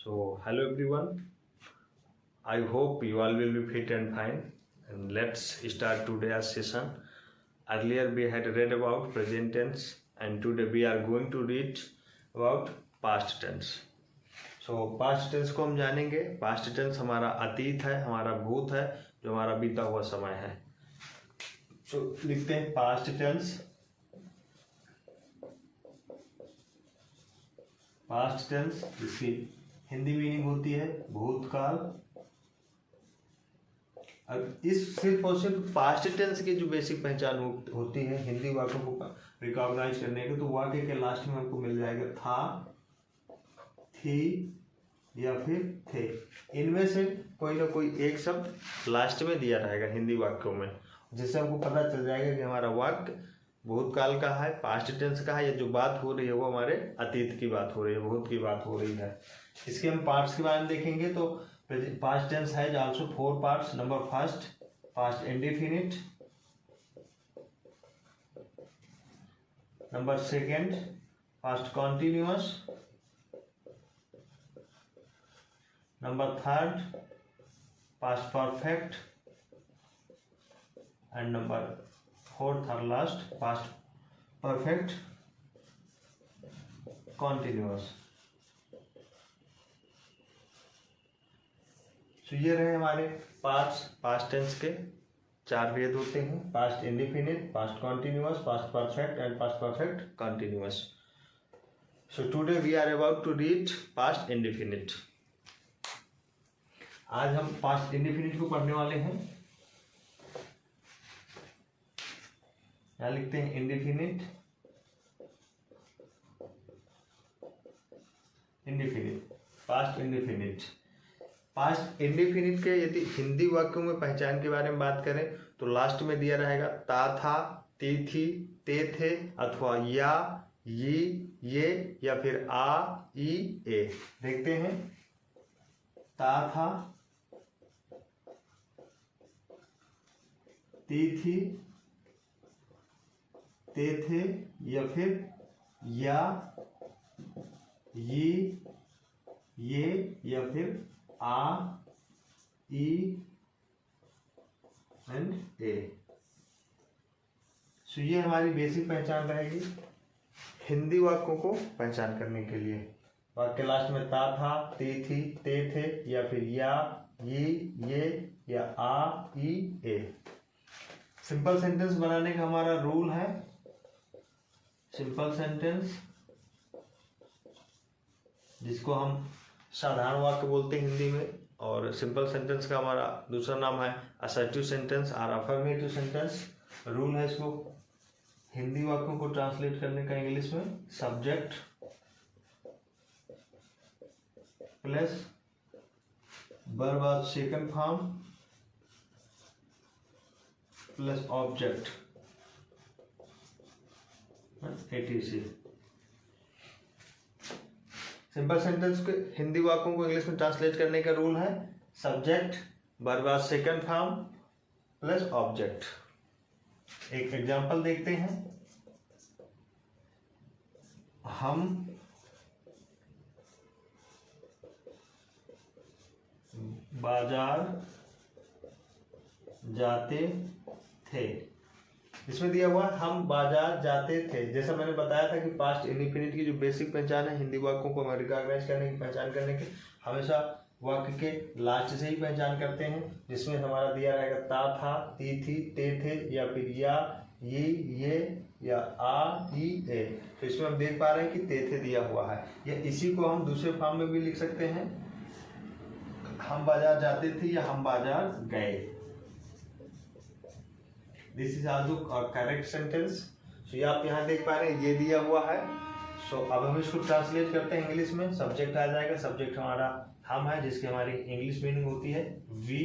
So, hello everyone. I hope you all will be fit and fine. And let's start today's session. Earlier we had read about present tense, and today we are going to read about past tense. So, past tense को हम जानेंगे. Past tense हमारा अतीत है, हमारा भूत है, जो हमारा बीता हुआ समय है. So, लिखते हैं past tense. पास्ट टेंस जिसकी हिंदी मीनिंग होती है भूतकाल. अब इस सिर्फ और सिर्फ पास्ट टेंस की जो बेसिक पहचान होती है हिंदी वाक्यों को रिकॉग्नाइज करने की, तो वाक्य के लास्ट में हमको मिल जाएगा था, थी या फिर थे. इनमें से कोई ना कोई एक शब्द लास्ट में दिया रहेगा हिंदी वाक्यों में, जिससे हमको पता चल जाएगा कि हमारा वाक्य भूतकाल का है, पास्ट टेंस का है, या जो बात हो रही है वो हमारे अतीत की बात हो रही है, भूत की बात हो रही है. इसके हम पार्ट्स के बारे में देखेंगे. तो पास्ट टेंस है also 4 parts. Number first, past indefinite. Number second, past continuous. Number third, past perfect. And number fourth और लास्ट, पास्ट परफेक्ट कॉन्टिन्यूअस. तो ये रहे हमारे पास्ट टेंस के 4 भेद होते हैं: past indefinite, past continuous, past perfect and past perfect continuous. So today we are about to read past indefinite. आज हम पास्ट इंडेफिनिट को पढ़ने वाले हैं. यहाँ लिखते हैं indefinite. Past indefinite. Past indefinite के यदि हिंदी वाक्यों में पहचान के बारे में बात करें तो लास्ट में दिया रहेगा ता, था, ती, थी, ते, थे, अथवा या, ये या फिर आ, ई, ए. देखते हैं. ता, था, ती, थी, ते, थे, या फिर या, ये या फिर आ, ई एंड ए. सो ये हमारी बेसिक पहचान रहेगी हिंदी वाक्यों को पहचान करने के लिए. वाक्य लास्ट में ता, था, ती, थी, ते, थे, या फिर या, ये या आ, ई, ए. सिंपल सेंटेंस बनाने का हमारा रूल है. सिंपल सेंटेंस, जिसको हम साधारण वाक्य बोलते हैं हिंदी में, और सिंपल सेंटेंस का हमारा दूसरा नाम है असर्टिव सेंटेंस और अफर्मेटिव सेंटेंस. रूल है इसको हिंदी वाक्यों को ट्रांसलेट करने का इंग्लिश में: subject plus verb of second form plus object etc. Simple sentence के हिंदी वाक्यों को इंग्लिश में ट्रांसलेट करने का रूल है subject verb of second form plus object. एक एग्जांपल देखते हैं. हम बाजार जाते थे. इसमें दिया हुआ हम बाजार जाते थे. जैसा मैंने बताया था कि पास्ट इंडेफिनिट की जो बेसिक पहचान है हिंदी वाक्यों को हमें रिकॉग्नाइज करने की, पहचान करने की, हमेशा वाक्य के लास्ट से ही पहचान करते हैं, जिसमें हमारा दिया रहेगा ता, था, ती, थी, ते, थे, या फिर या, ये या आ, ई, ए. तो इसमें हम देख पा रहे हैं कि ते, थे दिया हुआ है. या इसी को हम दूसरे फॉर्म में भी लिख सकते हैं, हम बाजार जाते थे या हम बाजार गए. This is also correct sentence. So ये आप यहाँ देख पा रहे हैं, ये दिया हुआ है. सो अब हम इसको ट्रांसलेट करते हैं इंग्लिश में. सब्जेक्ट आ जाएगा. सब्जेक्ट हमारा हम है, जिसकी हमारी इंग्लिश मीनिंग होती है वी.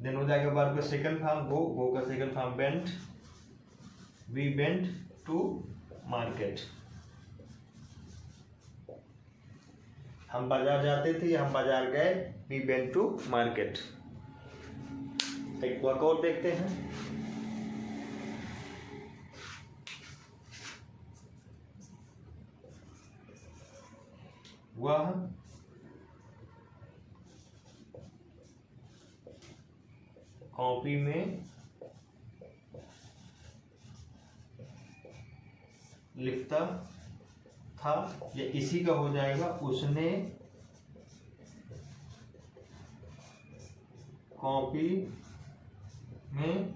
देन हो जाएगा वर्ब का सेकंड फॉर्म गो का second form went. We went to market. हम बाजार जाते थे या हम बाजार गए. We went to market. एक वर्कआउट देखते हैं. वह कॉपी में लिखता था, या इसी का हो जाएगा उसने कॉपी में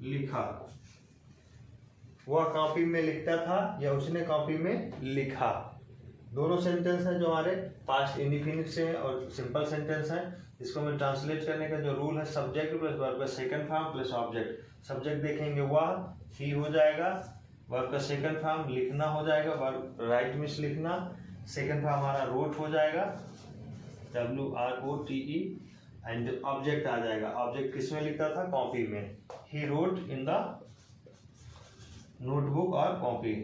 लिखा। वह कॉपी में लिखता था या उसने कॉपी में लिखा। दोनों सेंटेंस है जो हमारे पास्ट इंडिफिनिट से है और सिंपल सेंटेंस है। इसको मैं ट्रांसलेट करने का जो रूल है, सब्जेक्ट प्लस वर्ब का second form plus object. Subject देखेंगे वह, ही हो जाएगा। वर्ब का सेकंड फॉर्म लिखना हो जाएगा, वर्ब राइट मीन्स लिखना। सेकंड फॉर्म हमारा रोट हो जाएगा, WROTE, एंड ऑब्जेक्ट आ जाएगा। ऑब्जेक्ट किसमें लिखता था? कॉपी में। He wrote in the notebook और कॉपी।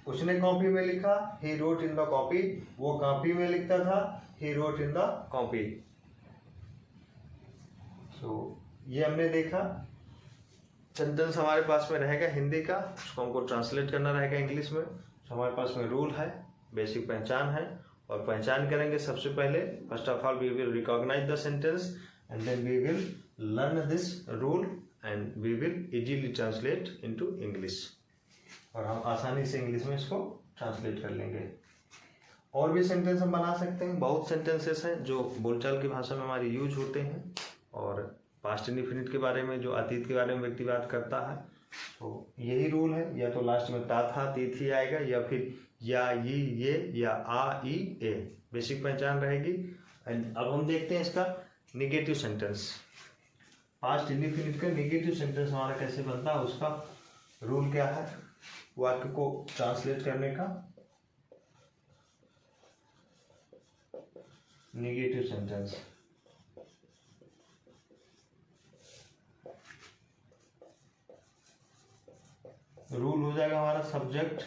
उसने कॉपी में लिखा, he wrote in the copy. वो कॉपी में लिखता था, he wrote in the copy. So ये हमने देखा। सेंटेंस हमारे पास में रहेगा हिंदी का, उसको हमको ट्रांसलेट करना रहेगा इंग्लिश में। तो हमारे पास में रूल है, बेसिक पहचान है, और पहचान करेंगे सबसे पहले। First of all we will recognise the sentence and then we will learn this rule and we will easily translate into English, और हम आसानी से इंग्लिश में इसको ट्रांसलेट कर लेंगे। और भी सेंटेंस हम बना सकते हैं, बहुत सेंटेंसेस हैं जो बोलचाल की भाषा में हमारी यूज होते हैं। और पास्ट इंडिफिनिट के बारे में, जो अतीत के बारे में व्यक्ति बात करता है, तो यही रूल है। या तो लास्ट में ता था ती थी आएगा, या फिर या ये या आ ई ए, बेसिक पहचान रहेगी। एंड अब हम देखते हैं इसका निगेटिव सेंटेंस। पास्ट इंडिफिनिट का निगेटिव सेंटेंस हमारा कैसे बनता है, उसका रूल क्या है वाक्य को ट्रांसलेट करने का। निगेटिव सेंटेंस रूल हो जाएगा हमारा subject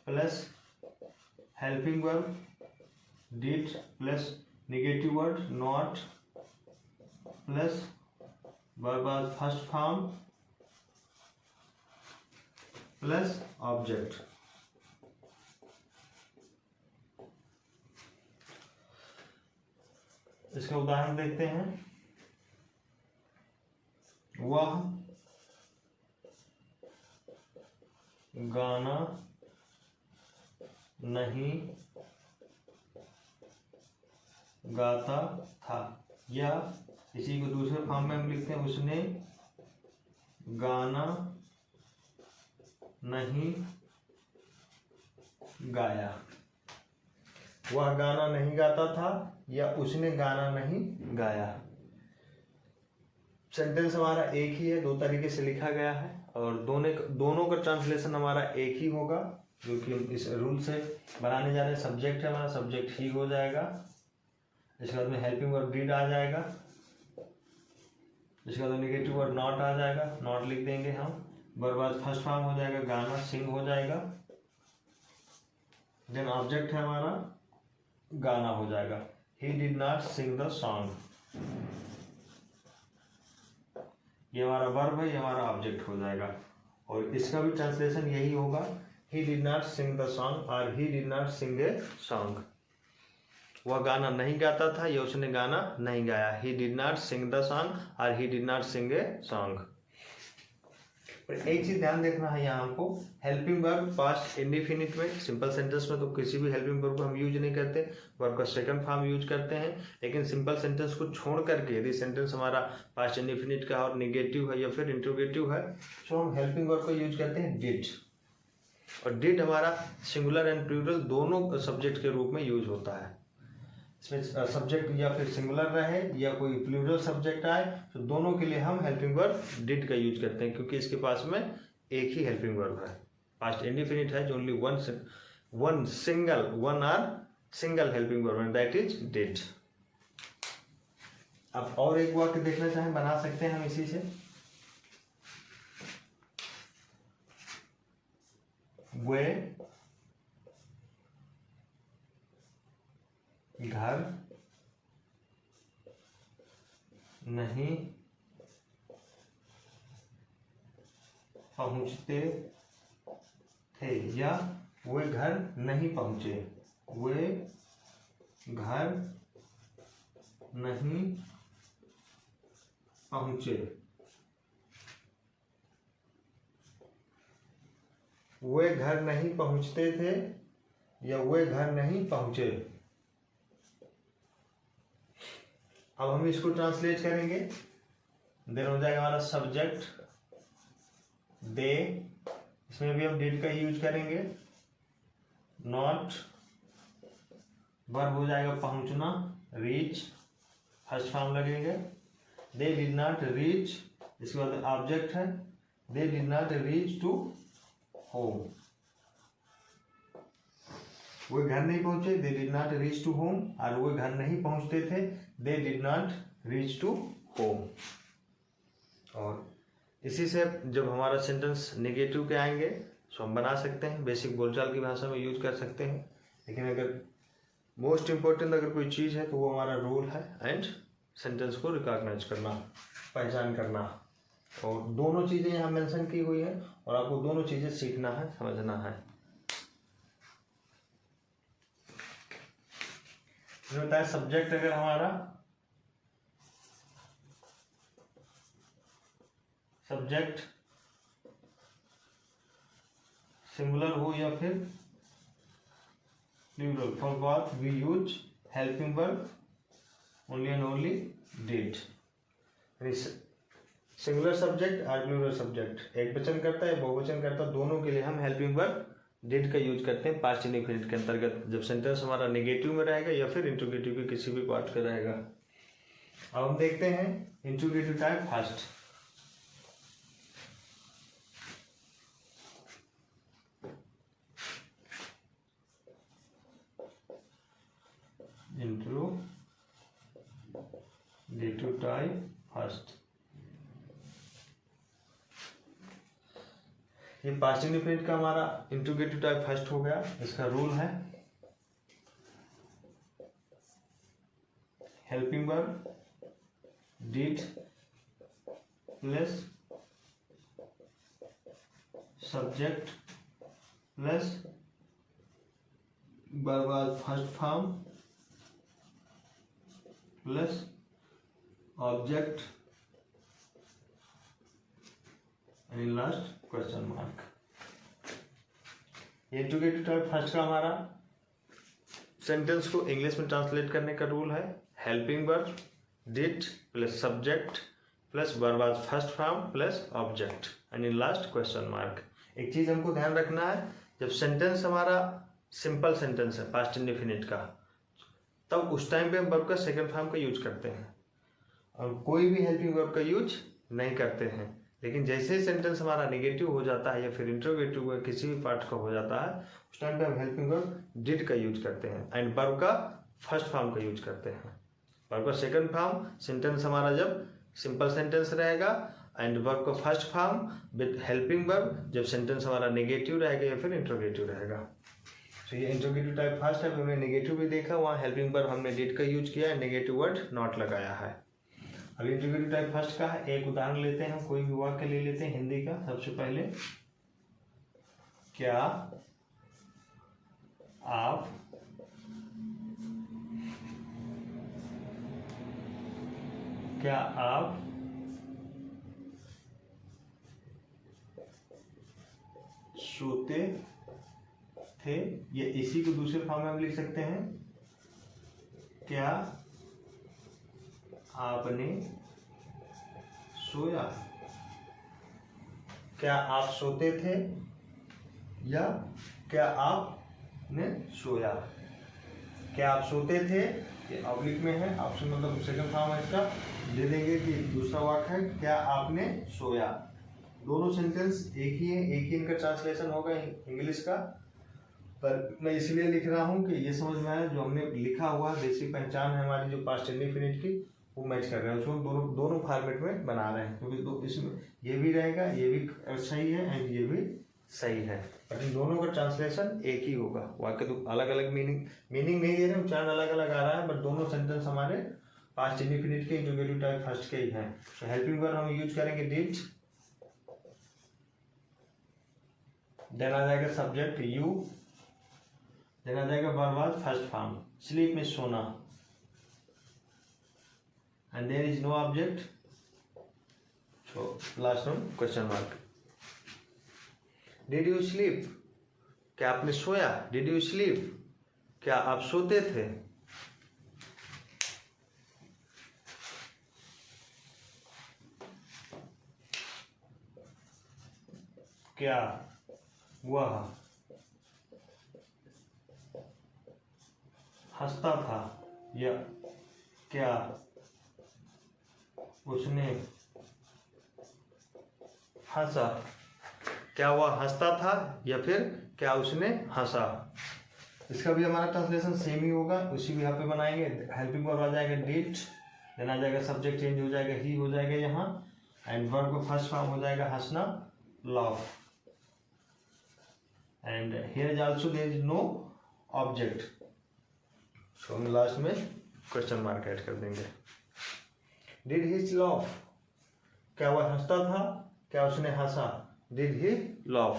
plus helping verb did plus negative word not plus verb first form plus object. इसका उदाहरण देखते हैं। वह गाना नहीं गाता था, या इसी को दूसरे फॉर्म में हम लिखते हैं, उसने गाना नहीं गाया। वह गाना नहीं गाता था या उसने गाना नहीं गाया। सेंटेंस हमारा एक ही है, दो तरीके से लिखा गया है, और दोनों का ट्रांसलेशन हमारा एक ही होगा, जो कि हम इस रूल से बनाने जा रहे हैं। सब्जेक्ट है हमारा, सब्जेक्ट ही हो जाएगा। इसके बाद में हेल्पिंग वर्ब डिड आ जाएगा। इसके बाद नेगेटिव वर्ड नॉट आ जाएगा, नॉट लिख देंगे हम। वर्ब फर्स्ट फॉर्म हो जाएगा, गाना सिंग हो जाएगा। देन ऑब्जेक्ट है हमारा, गाना हो जाएगा। He did not sing the song, ये हमारा वर्ब है, ये हमारा ऑब्जेक्ट हो जाएगा। और इसका भी ट्रांसलेशन यही होगा, he did not sing the song और he did not sing a song. वह गाना नहीं गाता था या उसने गाना नहीं गाया। He did not sing the song और he did not sing a song. एक चीज ध्यान देखना है यहाँ हमको, हेल्पिंग वर्ब पास्ट इंडिफिनिट में, सिंपल सेंटेंस में तो किसी भी हेल्पिंग वर्ब को हम यूज नहीं करते, वर्ब का सेकंड फॉर्म यूज करते हैं। लेकिन सिंपल सेंटेंस को छोड़ करके यदि सेंटेंस हमारा पास्ट इंडिफिनिट का और नेगेटिव है या फिर इंट्रोगेटिव है, तो हम हेल्पिंग वर्ब को यूज करते हैं डिड। और डिड हमारा सिंगुलर एंड प्लूरल दोनों सब्जेक्ट के रूप में यूज होता है। इसमें सब्जेक्ट या फिर सिंगुलर रहे या कोई प्लूरल सब्जेक्ट आए, तो दोनों के लिए हम हेल्पिंग वर्ब डिड का यूज करते हैं, क्योंकि इसके पास में एक ही हेल्पिंग वर्ब है। पास्ट इंडिफिनिट है जो only one single helping verb and that is did. अब और एक वाक्य देखना चाहें, बना सकते हैं हम इसी से। वे घर नहीं पहुंचते थे, या वे घर नहीं पहुंचे, वे घर नहीं पहुंचे, वे घर नहीं पहुंचते थे, या वे घर नहीं पहुंचे। अब हम इसको ट्रांसलेट करेंगे। देन हो जाएगा हमारा सब्जेक्ट दे, इसमें भी हम डिड का यूज करेंगे। नॉट, वर्ब हो जाएगा पहुंचना, रीच फर्स्ट फॉर्म लगेंगे। दे डिड नॉट रीच, इसके बाद ऑब्जेक्ट है, they did not reach to home, वे घर नहीं पहुंचे, they did not reach to home, और वे घर नहीं पहुंचते थे, they did not reach to home. और इसी से जब हमारा सेंटेंस नेगेटिव के आएंगे तो हम बना सकते हैं, बेसिक बोलचाल की भाषा में यूज कर सकते हैं। लेकिन अगर मोस्ट इम्पोर्टेंट अगर कोई चीज़ है तो वो हमारा रोल है एंड सेंटेंस को रिकॉग्नाइज करना, पहचान करना। और दोनों चीज़ें यहाँ मेंशन की हुई है और आपको दोनों चीज़ें सीखना है, समझना है। बताया सब्जेक्ट अगर हमारा सब्जेक्ट सिंगुलर हो या फिर plural, for both we use helping verb only and only did. Singular subject और प्लूरल सब्जेक्ट, एक वचन करता है बहुवचन करता है, दोनों के लिए हम हेल्पिंग वर्ब डिड का यूज करते हैं पास्ट इंडेफिनिट के अंतर्गत, जब सेंटेंस हमारा नेगेटिव में रहेगा या फिर इंट्रोगेटिव के किसी भी पार्ट का रहेगा। अब हम देखते हैं interrogative type first. Interrogative type first, ये पास्ट इंडेफिनिट का हमारा इंट्रोगेटिव टाइप फर्स्ट हो गया। इसका रूल है helping verb did plus subject plus verb first form plus object and last question mark. Interrogative type first का हमारा सेंटेंस को इंग्लिश में ट्रांसलेट करने का रूल है helping verb did plus subject plus verb first form plus object and in last question mark. एक चीज हमको ध्यान रखना है, जब सेंटेंस हमारा सिंपल सेंटेंस है पास्ट इंडेफिनिट का, तब उस टाइम पे हम वर्ब का सेकंड फॉर्म का यूज करते हैं और कोई भी हेल्पिंग वर्ब का यूज नहीं करते हैं। लेकिन जैसे ही सेंटेंस हमारा नेगेटिव हो जाता है या फिर इंट्रोगेटिव का किसी भी पार्ट का हो जाता है, उस टाइम पे हम हेल्पिंग वर्ब डिड का यूज करते हैं एंड वर्ब का फर्स्ट फॉर्म का यूज करते हैं। वर्ब का सेकंड फॉर्म सेंटेंस हमारा जब सिंपल सेंटेंस रहेगा एंड वर्ब का first form with helping verb जब सेंटेंस हमारा नेगेटिव रहेगा या फिर इंट्रोगेटिव रहेगा। तो ये इंट्रोगेटिव टाइप फर्स्ट है। हमने नेगेटिव भी देखा, वहाँ हेल्पिंग वर्ब हमने डिड का यूज किया है, नेगेटिव वर्ड नॉट लगाया है। अब इंट्रोगेटिव टाइप फर्स्ट का है, एक उदाहरण लेते हैं, हम कोई भी वाक्य ले लेते हैं हिंदी का। सबसे पहले क्या आप सोते थे, ये इसी को दूसरे फॉर्म में हम लिख सकते हैं क्या आपने सोया। क्या आप सोते थे या क्या आपने सोया। क्या आप सोते थे ये ऑब्लिक में है, ऑप्शन मतलब सेकंड फॉर्म है इसका, दे देंगे कि दूसरा वाक्य है क्या आपने सोया। दोनों सेंटेंस एक ही है, एक ही इनका ट्रांसलेशन होगा इंग्लिश का, पर मैं इसलिए लिख रहा हूँ कि ये समझ में आया जो हमने लिखा हुआ बेसिक पहचान है हमारी जो पास्ट इंडेफिनिट की, वो मैच कर रहे हैं, उसको दोनों फॉर्मेट में बना रहे हैं, क्योंकि इसमें ये भी रहेगा, ये भी सही है एंड ये भी सही है, लेकिन दोनों का ट्रांसलेशन एक ही होगा। वाक्य तो अलग अलग मीनिंग नहीं दे रहे, उच्चारण अलग अलग आ रहा है, बट दोनों सेंटेंस हमारे पास्ट इंडेफिनिट के इंट्रोगेटिव टाइप फर्स्ट के ही हैं। तो हेल्पिंग वर्ब हम यूज करेंगे डिड देन आ जाएगा सब्जेक्ट यू, देन आ जाएगा verb was first form, sleep में सोना, and there is no object, so last one question mark. Did you sleep, क्या आपने सोया, डिड यू स्लीप, क्या आप सोते थे। क्या वह हंसता था, या क्या उसने हंसा, क्या वह हंसता था या फिर क्या उसने हंसा। इसका भी हमारा ट्रांसलेशन सेम ही होगा, उसी भी यहाँ पे बनाएंगे। हेल्पिंग वर्ब आ जाएगा डिड, देन आ जाएगा सब्जेक्ट चेंज हो जाएगा, ही हो जाएगा यहाँ, एंड वर्ब का फर्स्ट फॉर्म हो जाएगा हंसना, laugh, and here is also there is no object, so हम लास्ट में क्वेश्चन मार्क ऐड कर देंगे। Did he laugh, क्या वह हंसता था, क्या उसने हंसा, Did he laugh।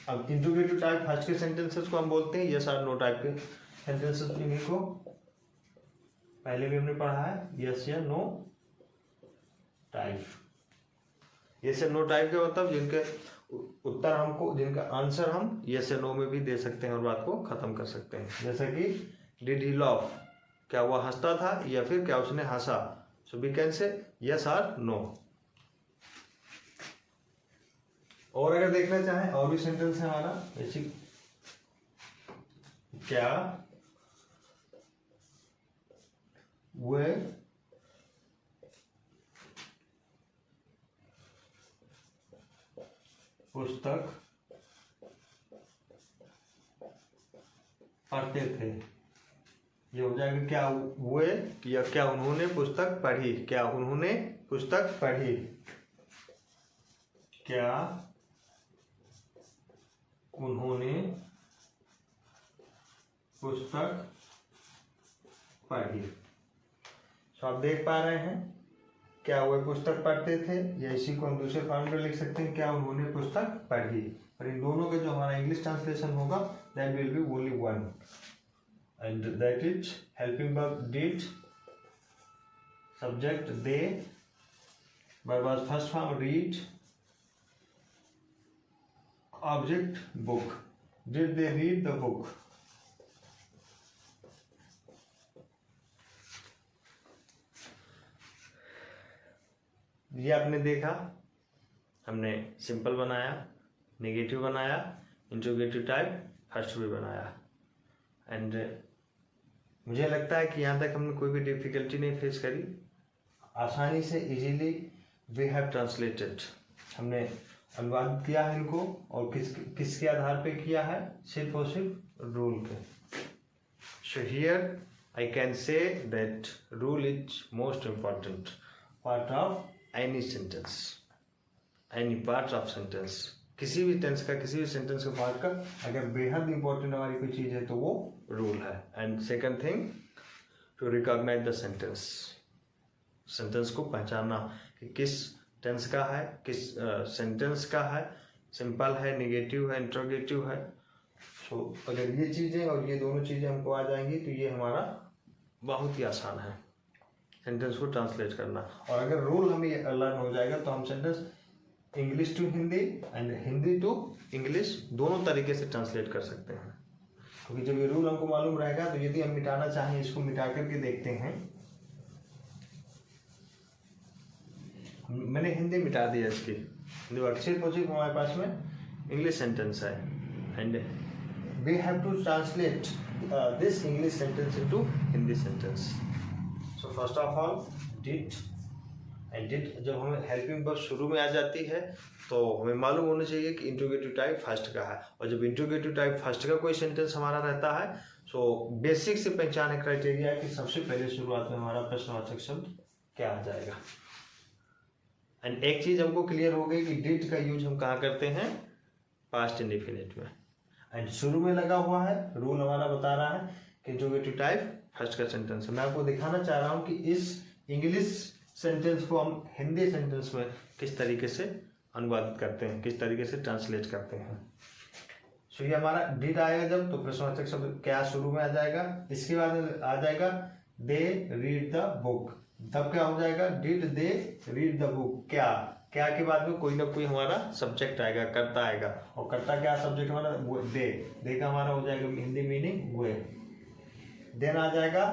अब इंट्रोगेटिव टाइप फर्स्ट के सेंटेंसेस को हम बोलते हैं यस और नो टाइप के सेंटेंसेस, इन्हीं को पहले भी हमने पढ़ा है, यस या नो टाइप। यस या नो टाइप का मतलब जिनके उत्तर हमको, जिनका आंसर हम यस या नो में भी दे सकते हैं और बात को खत्म कर सकते हैं। जैसे कि डिड ही लाफ, क्या वह हंसता था या फिर क्या उसने हंसा, so we can say yes और नो। और अगर देखना चाहें और भी सेंटेंस है हमारा बेसिक, क्या वे पुस्तक पढ़ते थे, ये हो जाएगा क्या वे या क्या उन्होंने पुस्तक पढ़ी, क्या उन्होंने पुस्तक पढ़ी, क्या उन्होंने पुस्तक पढ़ी। तो आप देख पा रहे हैं क्या वह पुस्तक पढ़ते थे, या इसी को हम दूसरे फॉर्म में लिख सकते हैं क्या उन्होंने पुस्तक पढ़ी। और इन दोनों का जो हमारा इंग्लिश ट्रांसलेशन होगा that will be only one, and that is helping verb did, subject they, verb was first form read, object book, did they read the book. ये आपने देखा, हमने सिंपल बनाया, नेगेटिव बनाया, इंट्रोगेटिव टाइप फर्स्ट भी बनाया, and मुझे लगता है कि यहाँ तक हमने कोई भी डिफिकल्टी नहीं फेस करी, आसानी से इजीली वी हैव ट्रांसलेटेड। हमने अनुवाद किया है इनको, और किसके आधार पे किया है, सिर्फ और सिर्फ रूल पे। So here I can say that rule is most important part of any sentence, any part of sentence. किसी भी टेंस का, किसी भी सेंटेंस का पार्ट का अगर बेहद इंपॉर्टेंट हमारी कोई चीज़ है तो वो रूल है। And second thing, to recognize the sentence, sentence को पहचानना कि किस टेंस का है, किस सेंटेंस का है, सिंपल है, नेगेटिव है, इंट्रोगेटिव है। सो अगर ये चीज़ें और ये दोनों चीज़ें हमको आ जाएंगी तो ये हमारा बहुत ही आसान है सेंटेंस को ट्रांसलेट करना। और अगर रूल हमें लर्न हो जाएगा तो हम sentence English to Hindi and Hindi to English दोनों तरीके से ट्रांसलेट कर सकते हैं। क्योंकि जब ये रूल हमको मालूम रहेगा तो यदि हम मिटाना चाहें, इसको मिटा करके देखते हैं, मैंने हिंदी मिटा दिया इसकी, सिर्फ और सिर्फ हमारे पास में इंग्लिश सेंटेंस है, and we have to translate this English sentence into Hindi sentence. So first of all did, and did जब हमें हेल्पिंग वर्ब शुरू में आ जाती है तो हमें मालूम होना चाहिए कि इंट्रोगेटिव टाइप फर्स्ट का है, और जब इंट्रोगेटिव टाइप फर्स्ट का कोई सेंटेंस हमारा रहता है तो बेसिक से पहचान है क्राइटेरिया कि सबसे पहले शुरुआत में हमारा प्रश्नवाचक शब्द क्या आ जाएगा। एंड एक चीज़ हमको क्लियर हो गई कि डिड का यूज हम कहाँ करते हैं, पास्ट इंडेफिनिट में, एंड शुरू में लगा हुआ है, रूल हमारा बता रहा है कि इंट्रोगेटिव टाइप फर्स्ट का सेंटेंस है। मैं आपको दिखाना चाह रहा हूँ कि इस इंग्लिश सेंटेंस को हम हिंदी सेंटेंस में किस तरीके से अनुवादित करते हैं, किस तरीके से ट्रांसलेट करते हैं। सो ये हमारा डिड आएगा जब, तो प्रश्नवाचक शब्द क्या शुरू में आ जाएगा। इसके बाद आ जाएगा दे रीड द बुक, तब क्या हो जाएगा did they read the book. क्या के बाद में कोई ना कोई हमारा सब्जेक्ट आएगा, कर्ता आएगा, और कर्ता क्या सब्जेक्ट हमारा दे का हमारा हो जाएगा हिंदी मीनिंग वे। देन आ जाएगा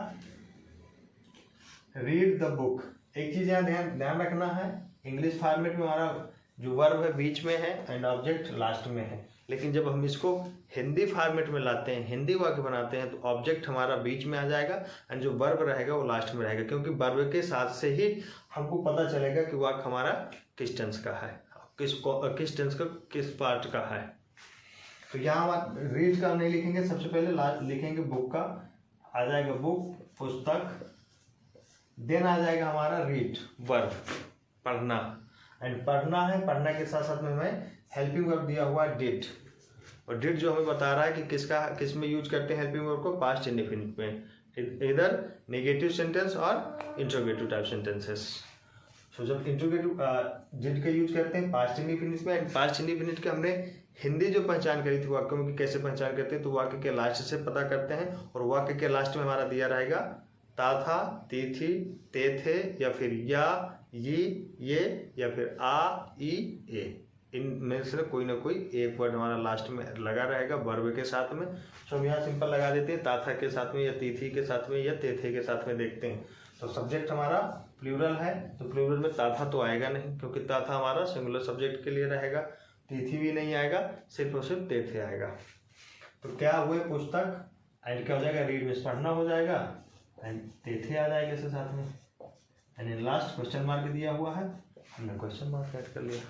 रीड द बुक। एक चीज यहाँ ध्यान रखना है, इंग्लिश फॉर्मेट में हमारा जो वर्ब है बीच में है एंड ऑब्जेक्ट लास्ट में है, लेकिन जब हम इसको हिंदी फॉर्मेट में लाते हैं, हिंदी वाक्य बनाते हैं, तो ऑब्जेक्ट हमारा बीच में आ जाएगा एंड जो वर्ब रहेगा वो लास्ट में रहेगा, क्योंकि वर्ब के साथ से ही हमको पता चलेगा कि वाक्य हमारा किस टेंस का है, किस टेंस का किस पार्ट का है। तो यहाँ रीड का नहीं लिखेंगे, सबसे पहले लिखेंगे बुक का, आ जाएगा बुक पुस्तक। देन आ जाएगा हमारा रीड वर्ब पढ़ना, एंड पढ़ना है, पढ़ना के साथ साथ में हमें हेल्पिंग वर्ब दिया हुआ डिड, और डिड जो हमें बता रहा है कि किस में यूज करते हैं हेल्पिंग वर्ब को, पास्ट इंडेफिनिट में, इधर नेगेटिव सेंटेंस और इंट्रोगेटिव टाइप सेंटेंसेस। सो जब इंट्रोगेटिव डिड का यूज करते हैं पास्ट इंडेफिनिट में, एंड पास्ट इंडेफिनिट के हमने हिंदी जो पहचान करी थी वाक्यों की कैसे पहचान करते हैं, तो वाक्य के लास्ट से पता करते हैं, और वाक्य के लास्ट में हमारा दिया रहेगा ता था, ती थी, ते थे, या फिर या, ये, या फिर आ, ई, ए, इनमें से कोई ना कोई एक वर्ड हमारा लास्ट में लगा रहेगा वर्ब के साथ में। तो हम यहाँ सिंपल लगा देते हैं, ता था के साथ में, या ती थी के साथ में, या ते थे के साथ में देखते हैं। तो सब्जेक्ट हमारा प्लूरल है, तो प्लूरल में ता था तो आएगा नहीं, क्योंकि ता था हमारा सिंगुलर सब्जेक्ट के लिए रहेगा। ती थी भी नहीं आएगा, सिर्फ और सिर्फ ते थे आएगा। तो क्या हुए पुस्तक, एंड क्या हो जाएगा रीड में पढ़ना हो जाएगा, एंड ते थे आ जाएगा इसके साथ में, एंड लास्ट क्वेश्चन मार्क दिया हुआ है, हमने क्वेश्चन मार्क ऐड कर लिया।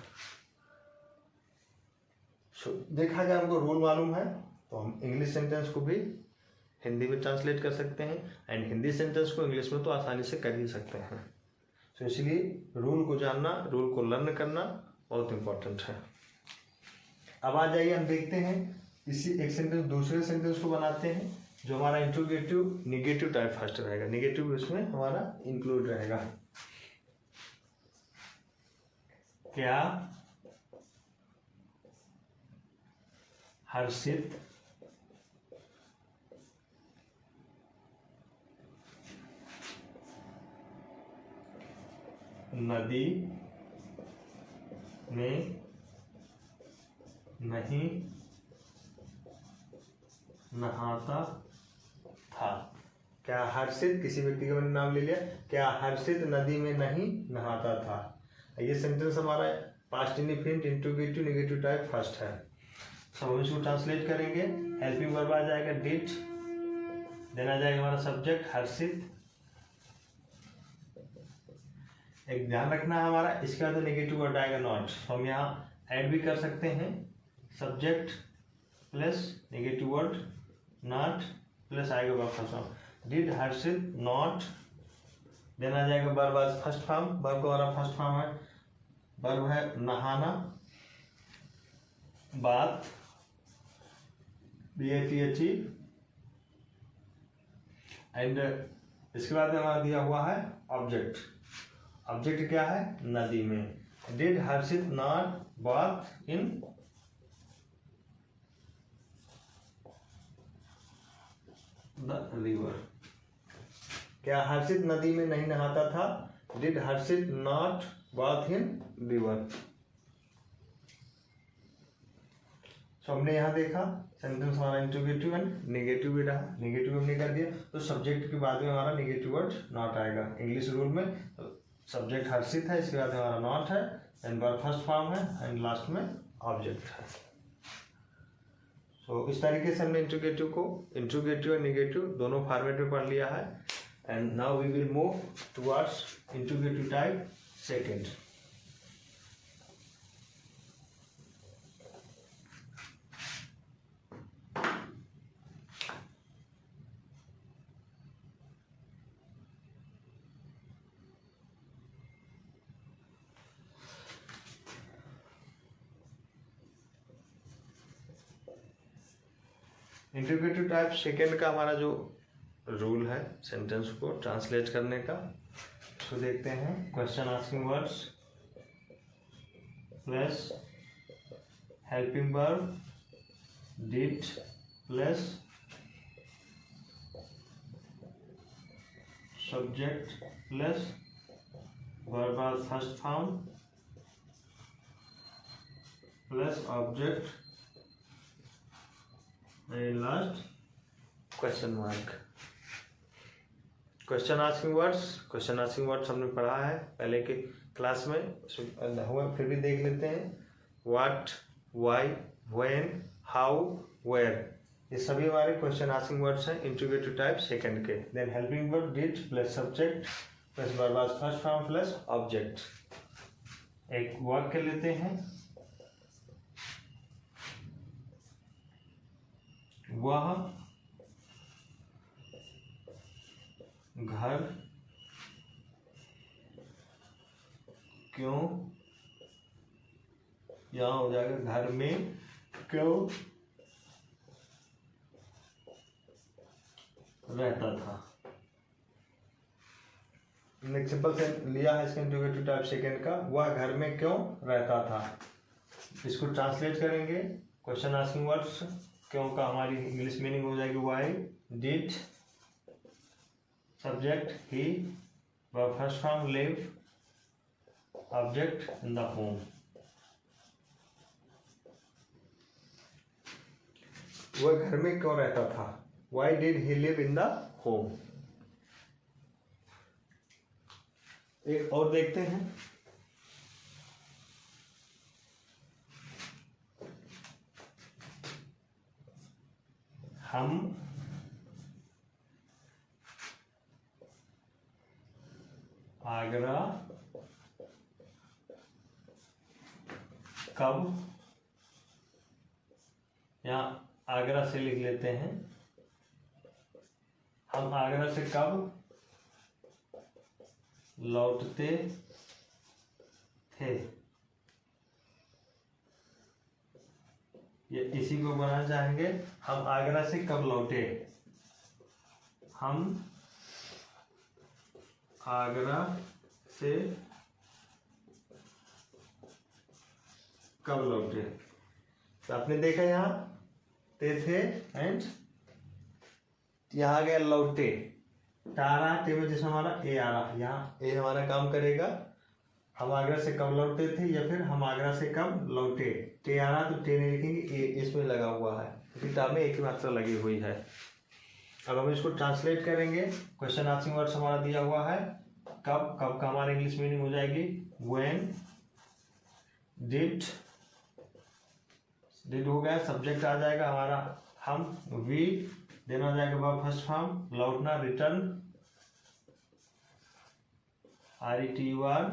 देखा जाए हमको रूल मालूम है, तो हम इंग्लिश सेंटेंस को भी हिंदी में ट्रांसलेट कर सकते हैं, एंड हिंदी सेंटेंस को इंग्लिश में तो आसानी से कर ही सकते हैं। तो इसलिए रूल को जानना, रूल को लर्न करना बहुत इंपॉर्टेंट है। अब आ जाइए हम देखते हैं इसी एक सेंटेंस दूसरे सेंटेंस को बनाते हैं, जो हमारा इंट्रोगेटिव निगेटिव टाइप फर्स्ट रहेगा, निगेटिव इसमें हमारा इंक्लूड रहेगा। क्या हर्षित नदी में नहीं नहाता था। क्या हर्षित, किसी व्यक्ति का मैंने नाम ले लिया, क्या हर्षित नदी में नहीं नहाता था। ये सेंटेंस हमारा past indefinite interrogative negative type first है। सब हम इसको ट्रांसलेट करेंगे, हेल्पिंग वर्ब आ जाएगा डिड, देना जाएगा हमारा सब्जेक्ट हर्षित। एक ध्यान रखना है हमारा, इसके बाद नेगेटिव वर्ड आएगा नॉट, तो हम यहाँ ऐड भी कर सकते हैं, subject plus negative word not plus आएगा verb first form, did Harshit not, देना जाएगा वर्ब आज फर्स्ट फॉर्म, वर्ब का हमारा फर्स्ट फॉर्म है, वर्ब है नहाना, बात BATHE, एंड इसके बाद हमारा दिया हुआ है ऑब्जेक्ट। ऑब्जेक्ट क्या है, नदी में, did Harshit not bath in the river. क्या हर्षित नदी में नहीं नहाता था, did Harshit not bath in river. तो हमने यहाँ देखा सेंटेंस हमारा इंट्रोगेटिव एंड नेगेटिव भी रहा, नेगेटिव हमने कर दिया, तो सब्जेक्ट के बाद में हमारा नेगेटिव वर्ड नॉट आएगा। इंग्लिश रूल में सब्जेक्ट हर्षित है, इसके बाद हमारा नॉट है, एंड वर्ब फर्स्ट फॉर्म है, एंड लास्ट में ऑब्जेक्ट है। तो इस तरीके से हमने इंट्रोगेटिव और नेगेटिव दोनों फॉर्मेट में पढ़ लिया है, and now we will move towards interrogative type second. Interrogative type second का हमारा जो रूल है सेंटेंस को ट्रांसलेट करने का, तो देखते हैं question asking words. Plus helping verb did plus subject plus verb first form plus object and last question mark. Question asking words हमने पढ़ा है पहले के क्लास में, फिर भी देख लेते हैं। What, why, when, how, where, ये सभी हमारे क्वेश्चन आस्किंग वर्ड्स हैं इंट्रोगेटिव टाइप सेकंड के। Then helping verb did plus subject plus verb first form plus object. एक वाक्य लेते हैं। वह घर क्यों, यहां हो जाएगा घर में क्यों रहता था। नेक्स्ट सिंपल से लिया है इसका इंट्रोगेटिव टाइप सेकंड का, वह घर में क्यों रहता था। इसको ट्रांसलेट करेंगे। क्वेश्चन आस्किंग वर्ड्स क्यों का हमारी इंग्लिश मीनिंग हो जाएगी why, did, subject he, verb first form live, object in the home. वह घर में क्यों रहता था, why did he live in the home. एक और देखते हैं। हम आगरा कब, यहाँ आगरा से लिख लेते हैं। हम आगरा से कब लौटते थे, ये इसी को बनाना चाहेंगे। हम आगरा से कब लौटे, हम आगरा से कब लौटे। तो आपने देखा यहाँ ते थे एंड यहाँ आ गया लौटे, तारा टे में जैसे हमारा ए आ रहा, यहाँ ए हमारा काम करेगा। हम आगरा से कब लौटे थे या फिर हम आगरा से कब लौटे, टे आ रहा तो टे नहीं लिखेंगे, ए इसमें लगा हुआ है, किताब में एक ही मात्रा लगी हुई है। अब हम इसको ट्रांसलेट करेंगे। क्वेश्चन आस्किंग वर्ड्स हमारा दिया हुआ है। कब, कब का हमारा इंग्लिश मीनिंग हो जाएगी व्हेन, डिड, डिड हो गया, सब्जेक्ट आ जाएगा हमारा हम, वी, देन आ जाएगा वर्ब फर्स्ट फॉर्म, लौटना रिटर्न, RETUR,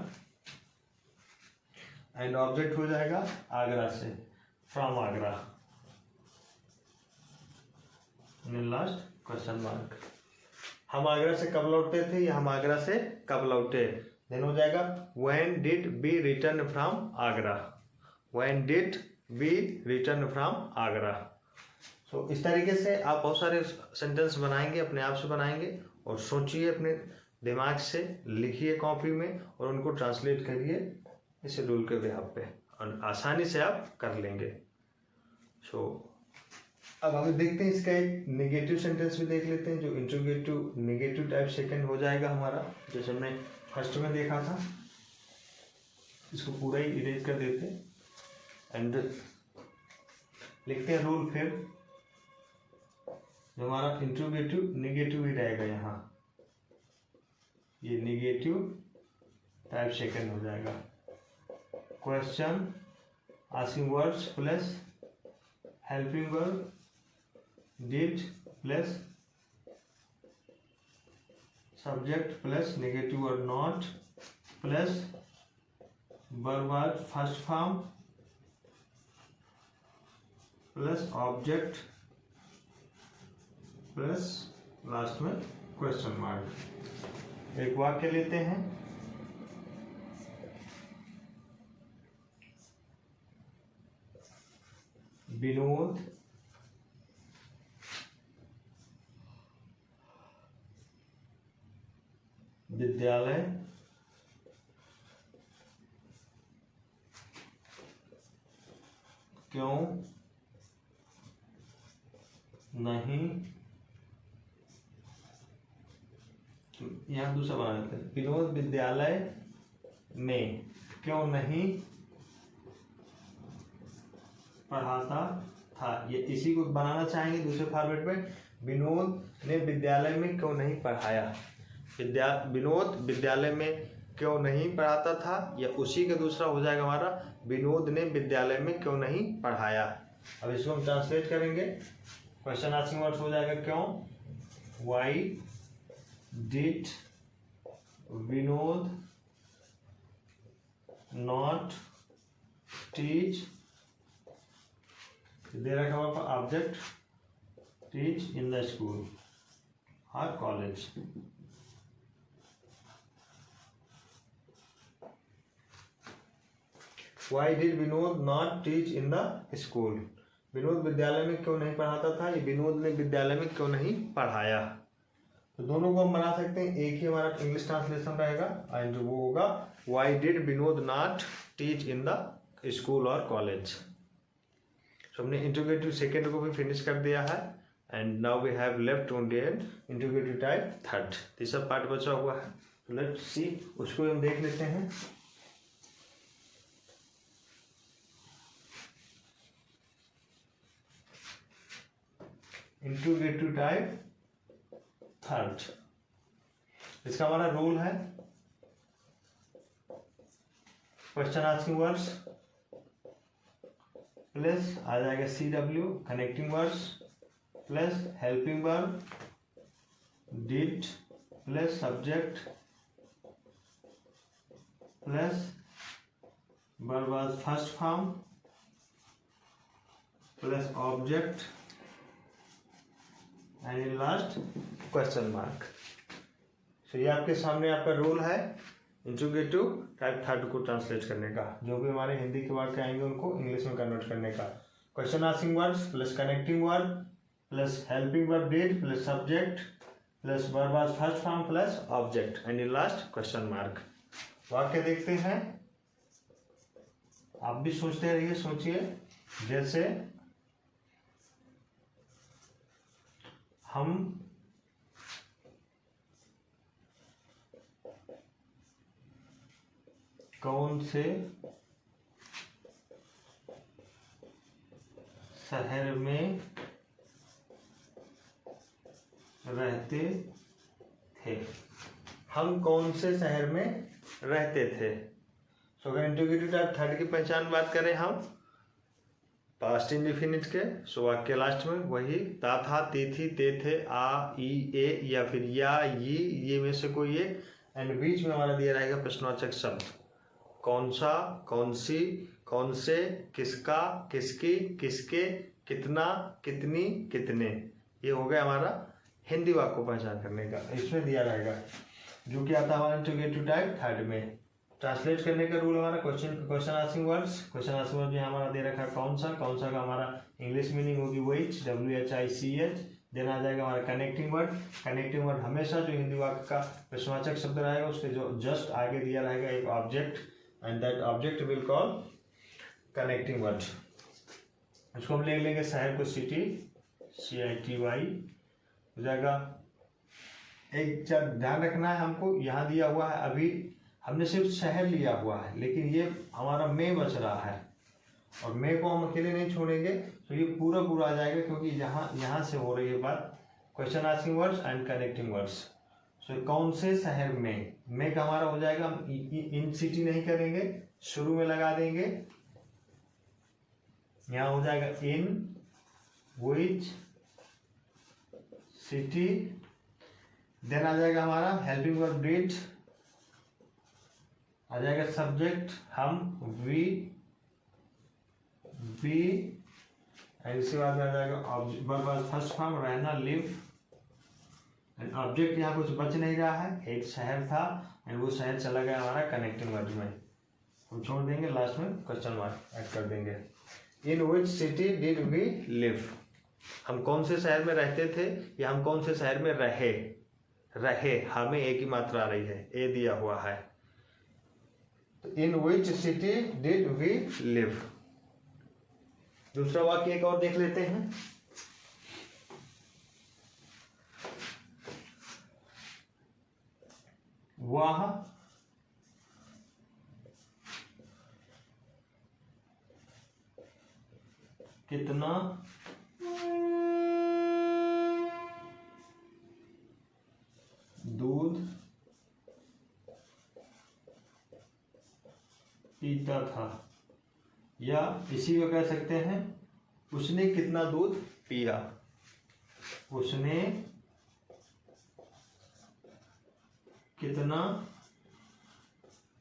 एंड ऑब्जेक्ट हो जाएगा आगरा से, from Agra, last question mark. हम आगरा से कब लौटते थे या हम आगरा से कब लौटे, देन हो जाएगा when did be return from Agra, when did be return from Agra. So इस तरीके से आप बहुत सारे सेंटेंस बनाएंगे, अपने आप से बनाएंगे और सोचिए, अपने दिमाग से लिखिए कॉपी में और उनको ट्रांसलेट करिए इस शेड्यूल के बेहाव पे, और आसानी से आप कर लेंगे। सो अब हम देखते हैं इसका एक नेगेटिव सेंटेंस भी देख लेते हैं, जो इंट्रोगेटिव नेगेटिव टाइप सेकंड हो जाएगा हमारा, जैसे हमने फर्स्ट में देखा था। इसको पूरा ही इरेज कर देते हैं एंड लिखते हैं रूल। फिर जो हमारा इंट्रोगेटिव नेगेटिव ही रहेगा, यहाँ ये नेगेटिव टाइप सेकंड हो जाएगा। Question asking words plus helping verb did plus subject plus negative word not plus verb first form plus object plus last में क्वेश्चन मार्क। एक वाक्य लेते हैं। विनोद विद्यालय क्यों नहीं, यहाँ दूसरा बना देते हैं, विनोद विद्यालय में क्यों नहीं पढ़ाता था। ये इसी को बनाना चाहेंगे दूसरे फॉर्मेट में, विनोद ने विद्यालय में क्यों नहीं पढ़ाया। विनोद विद्यालय में क्यों नहीं पढ़ाता था, या उसी का दूसरा हो जाएगा हमारा, विनोद ने विद्यालय में क्यों नहीं पढ़ाया। अब इसको हम ट्रांसलेट करेंगे, क्वेश्चन आंसरिंग वर्ड्स हो जाएगा क्यों, why did Vinod not teach, दे रखा हुआ object, teach in the school और college. Why did Vinod not teach in the school, Vinod विद्यालय में क्यों नहीं पढ़ाता था, ये विनोद ने विद्यालय में क्यों नहीं पढ़ाया। तो दोनों को हम बना सकते हैं, एक ही हमारा इंग्लिश ट्रांसलेशन रहेगा एंड वो होगा Y did Vinod not teach in the school और कॉलेज। तो हमने इंट्रोगेटिव सेकेंड को भी फिनिश कर दिया है and now we have left only an interrogative type third, तीसरा पार्ट बचा हुआ है। लेट्स सी, उसको हम देख लेते हैं। इंट्रोगेटिव टाइप थर्ड, इसका हमारा रूल है क्वेश्चन आंसरिंग वर्ड्स प्लस आ जाएगा CW connecting words plus helping verb did plus subject plus verb was first form plus object and in last question mark. तो ये आपके सामने आपका रूल है इंट्रोगेटिव टाइप थर्ड को ट्रांसलेट करने का, जो भी हमारे हिंदी के वर्ड के आएंगे उनको इंग्लिश में कन्वर्ट करने का। Question answering words plus connecting verb plus helping verb did plus subject plus verb was first form plus object and in last question mark. वाक्य देखते हैं, आप भी सोचते रहिए, सोचिए। जैसे हम कौन से शहर में रहते थे, हम कौन से शहर में रहते थे। सो अगर इंट्रोगेटिव टाइप थर्ड की पहचान बात करें हम पास्ट इंडेफिनिट के, सो वाक्य लास्ट में वही ता था ती थी ते थे आ ई ए या फिर या ये में से कोई एक, एंड बीच में हमारा दिया रहेगा प्रश्नवाचक शब्द, कौन सा, कौन सी, कौन से, किसका, किसकी, किसके, कितना, कितनी, कितने। ये हो गया हमारा हिंदी वाक्य को पहचान करने का, इसमें दिया रहेगा जो कि आता है हमारा इंट्रोगेटिव टाइप थर्ड में। ट्रांसलेट करने का रूल हमारा question answering words, question answering word यहाँ हमारा दे रखा है कौन सा का हमारा इंग्लिश मीनिंग होगी WHICH, WHICH। देन आ जाएगा हमारा कनेक्टिंग वर्ड हमेशा जो हिंदी वाक्य का प्रश्नवाचक शब्द रहेगा उसके जो जस्ट आगे दिया रहेगा एक object and that object will call connecting word. इसको हम ले लेंगे शहर को सिटी, CITY हो जाएगा। एक ध्यान रखना है हमको, यहाँ दिया हुआ है अभी हमने सिर्फ शहर लिया हुआ है, लेकिन ये हमारा में बच रहा है और में को हम अकेले नहीं छोड़ेंगे, तो ये पूरा आ जाएगा क्योंकि यहाँ से हो रही है बात question answering words and connecting words. So कौन से शहर में का हमारा हो जाएगा, हम इन सिटी नहीं करेंगे, शुरू में लगा देंगे, यहाँ हो जाएगा इन विच सिटी। देन आ जाएगा हमारा हेल्पिंग वर्ब डिड, आ जाएगा सब्जेक्ट हम वी बी, एंड इसके बाद में आ जाएगा वर्ब फर्स्ट फॉर्म रहना लिव, एंड ऑब्जेक्ट यहाँ कुछ बच नहीं रहा है, एक शहर था एंड वो शहर चला गया हमारा कनेक्टिंग वर्ड में, हम छोड़ देंगे, लास्ट में क्वेश्चन मार्क ऐड कर देंगे। In which city did we live, हम कौन से शहर में रहते थे या हम कौन से शहर में रहे हमें एक ही मात्रा आ रही है, ए दिया हुआ है। In which city did we live, दूसरा वाक्य एक और देख लेते हैं। वह कितना दूध पीता था, या इसी को कह सकते हैं उसने कितना दूध पिया। उसने कितना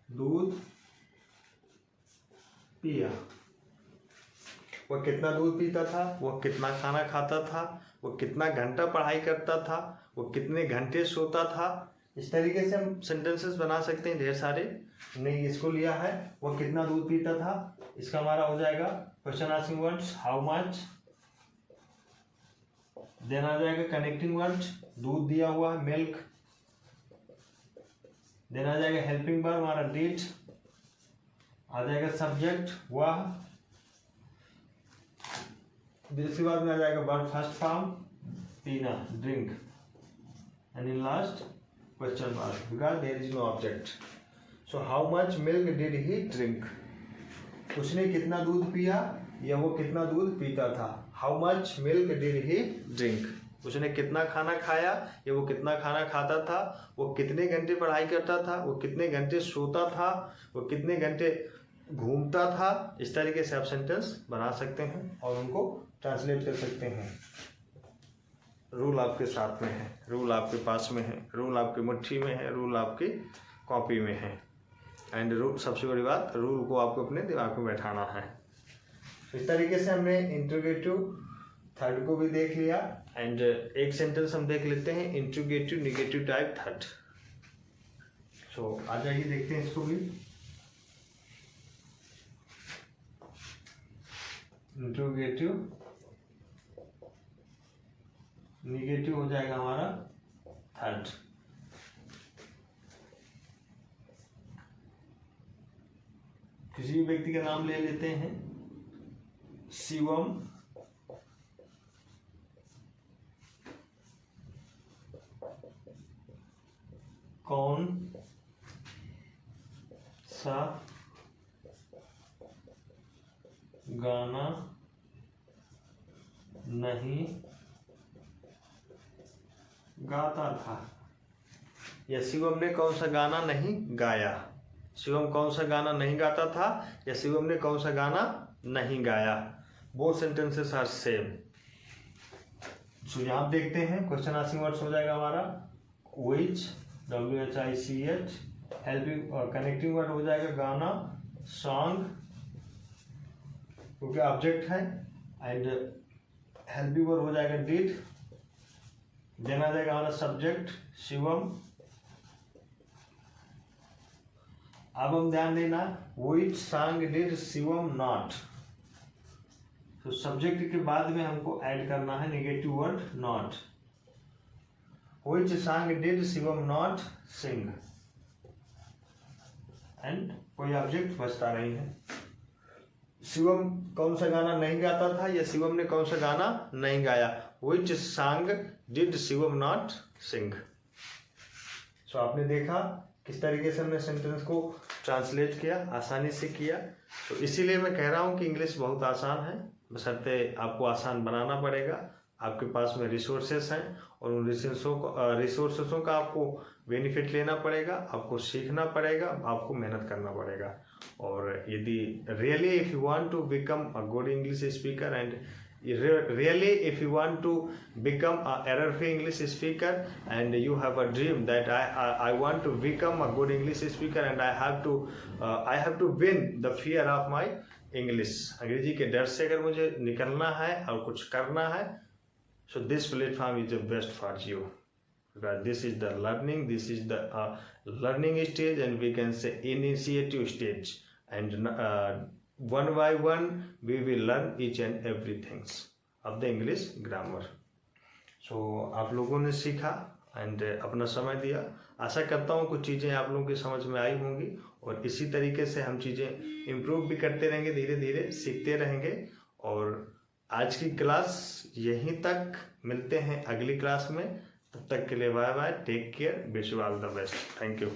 दूध पिया। वह कितना दूध पीता था, वह कितना खाना खाता था, वह कितना घंटा पढ़ाई करता था, वह कितने घंटे सोता था। इस तरीके से हम सेंटेंसेस बना सकते हैं ढेर सारे। हमने इसको लिया है, वह कितना दूध पीता था, इसका हमारा हो जाएगा question asking words how much. Then आ जाएगा कनेक्टिंग वर्ड्स, दूध दिया हुआ है मिल्क। देन आ जाएगा हेल्पिंग वर्ब हमारा डिड। आ जाएगा सब्जेक्ट वह। दूसरी बात में आ जाएगा वर्ब फर्स्ट फॉर्म पीना drink, and in last question mark because there is no object. So how much milk did he drink. उसने कितना दूध पिया या वो कितना दूध पीता था। How much milk did he drink. उसने कितना खाना खाया या वो कितना खाना खाता था। वो कितने घंटे पढ़ाई करता था, वो कितने घंटे सोता था, वो कितने घंटे घूमता था। इस तरीके से आप सेंटेंस बना सकते हैं और उनको ट्रांसलेट कर सकते हैं। रूल आपके साथ में है, रूल आपके पास में है, रूल आपकी मुट्ठी में है, रूल आपकी कॉपी में है। एंड रूल, सबसे बड़ी बात, रूल को आपको अपने दिमाग में बैठाना है। इस तरीके से हमने इंट्रोगेटिव थर्ड को भी देख लिया। एंड एक सेंटेंस हम देख लेते हैं इंट्रोगेटिव निगेटिव टाइप थर्ड। सो आ जाइए देखते हैं इसको भी। इंट्रोगेटिव निगेटिव हो जाएगा हमारा थर्ड। किसी भी व्यक्ति का नाम ले लेते हैं। शिवम कौन सा गाना नहीं गाता था, या शिवम ने कौन सा गाना नहीं गाया। शिवम कौन सा गाना नहीं गाता था या शिवम ने कौन सा गाना नहीं गाया। Both sentences are same. So यहाँ देखते हैं क्वेश्चन आंसरिंग वर्ड्स हो जाएगा हमारा which WHICH, हेल्पिंग और कनेक्टिंग वर्ड हो जाएगा गाना सॉन्ग क्योंकि ऑब्जेक्ट है, एंड हेल्पिंग वर्ड हो जाएगा डिड। देन आ जाएगा हमारा सब्जेक्ट शिवम। अब हम ध्यान देना which song did Shivam not. तो सब्जेक्ट के बाद में हमको ऐड करना है negative word not. which song did Shivam not sing, and कोई ऑब्जेक्ट बचता नहीं है। शिवम कौन सा गाना नहीं गाता था या शिवम ने कौन सा गाना नहीं गाया। which song did Shivam not sing. So आपने देखा किस तरीके से हमने सेंटेंस को ट्रांसलेट किया, आसानी से किया। तो इसीलिए मैं कह रहा हूँ कि इंग्लिश बहुत आसान है, बशर्ते आपको आसान बनाना पड़ेगा। आपके पास में रिसोर्सेस हैं और उन रिसोर्सेसों का आपको बेनिफिट लेना पड़ेगा, आपको सीखना पड़ेगा, आपको मेहनत करना पड़ेगा। और यदि really if you want to become a good English speaker and really if you want to become a error-free English speaker and you have a dream that I want to become a good English speaker and I have to win the fear of my English, अंग्रेजी के डर से अगर मुझे निकलना है और कुछ करना है, so this platform is the best for you because this is the learning stage and we can say initiative stage, and one by one we will learn each and everything of the English grammar. So आप लोगों ने सीखा and अपना समय दिया। आशा करता हूँ कुछ चीज़ें आप लोगों की समझ में आई होंगी और इसी तरीके से हम चीज़ें इम्प्रूव भी करते रहेंगे, धीरे धीरे सीखते रहेंगे और आज की क्लास यहीं तक, मिलते हैं अगली क्लास में। तब तक के लिए bye bye, take care, wish you all the best, thank you.